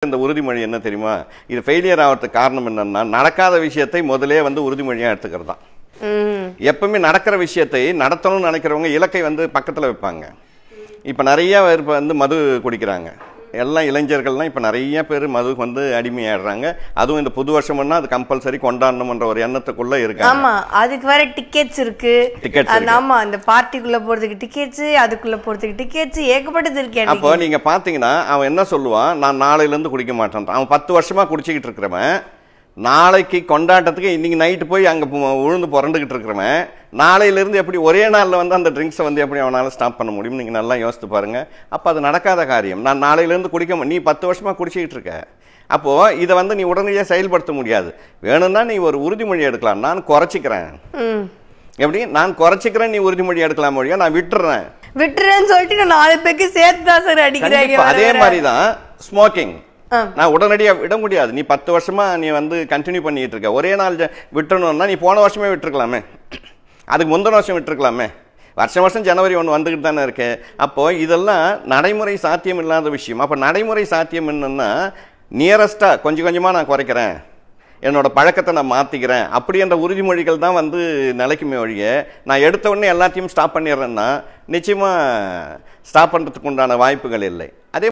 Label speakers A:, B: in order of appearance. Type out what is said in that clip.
A: இந்த உறுதிமொழி என்ன தெரியுமா? இது ஃபெயிலியர் ஆகிறதுக்கு காரணம் என்னன்னா, நடக்காத விஷயத்தை முதலே வந்து உறுதிமொழியாக எடுத்துக்கிறது தான். எப்பவுமே நடக்கிற விஷயத்தை நடத்தணும்னு நினைக்கிறவங்க இலக்கை வந்து பக்கத்தில் வைப்பாங்க. இப்போ நிறைய பேர் வந்து மது குடிக்கிறாங்க. எல்லாம் இளைஞர்கள்லாம் இப்போ நிறைய பேர் மதுக்கு வந்து அடிமையாடுறாங்க. அதுவும் இந்த புது வருஷம்னா அது கம்பல்சரி கொண்டாடணும்ன்ற ஒரு எண்ணத்துக்குள்ள இருக்காங்க.
B: ஆமா, அதுக்கு வேற டிக்கெட்ஸ் இருக்கு. ஆமா, அந்த பார்ட்டிக்குள்ள போறதுக்கு டிக்கெட்ஸ், அதுக்குள்ள போறதுக்கு டிக்கெட்ஸ், ஏகப்பட்டது இருக்கு.
A: அப்போ நீங்க பாத்தீங்கன்னா அவன் என்ன சொல்லுவான், நான் நாளையில இருந்து குடிக்க மாட்டேன். அவன் 10 வருஷமா குடிச்சிக்கிட்டு இருக்கிறவன் நாளைக்கு கொண்டாட்டத்துக்கு இன்னைக்கு நைட்டு போய் அங்கே உழுந்து புரண்டுக்கிட்டு இருக்கிறவன் நாளையிலிருந்து எப்படி ஒரே நாளில் வந்து அந்த ட்ரிங்க்ஸை வந்து எப்படி அவனால் ஸ்டாப் பண்ண முடியும்? நீங்கள் நல்லா யோசித்து பாருங்கள். அப்போ அது நடக்காத காரியம். நான் நாளையிலேருந்து குடிக்க நீ 10 வருஷமாக குடிச்சிக்கிட்டு இருக்க. அப்போது இதை வந்து நீ உடனடியாக செயல்படுத்த முடியாது. வேணும்னா நீ ஒரு உறுதிமொழி எடுக்கலாம். நான் குறைச்சிக்கிறேன். எப்படி நான் குறைச்சிக்கிறேன், நீ உறுதிமொழி எடுக்கலாம் மொழியா? நான் விட்டுறேன்னு
B: சொல்லிட்டு நான் 4 பேருக்கு சேர்த்து தான் சார் அடிக்கிறேன்.
A: அதே மாதிரி தான் ஸ்மோக்கிங். நான் உடனடியாக விட முடியாது. நீ 10 வருஷமா நீ வந்து கண்டினியூ பண்ணிட்டு இருக்க. ஒரே நாள் விட்டுறணும்னா நீ போன வருஷமே விட்டுருக்கலாமே, அதுக்கு முந்தின வருஷம் விட்டுருக்கலாமே. வருஷம் ஜனவரி 1 வந்துக்கிட்டு தானே இருக்கு. அப்போ இதெல்லாம் நடைமுறை சாத்தியம் இல்லாத விஷயம். அப்போ நடைமுறை சாத்தியம் என்னன்னா, நியரஸ்டா கொஞ்சம் கொஞ்சமாக நான் குறைக்கிறேன், என்னோட பழக்கத்தை நான் மாற்றிக்கிறேன் அப்படின்ற உறுதிமொழிகள் தான் வந்து நிலைக்குமே ஒழிய, நான் எடுத்த உடனே எல்லாத்தையும் ஸ்டாப் பண்ணிடுறேன்னா நிச்சயமாக ஸ்டாப் பண்ணுறதுக்கு உண்டான வாய்ப்புகள் இல்லை. அதே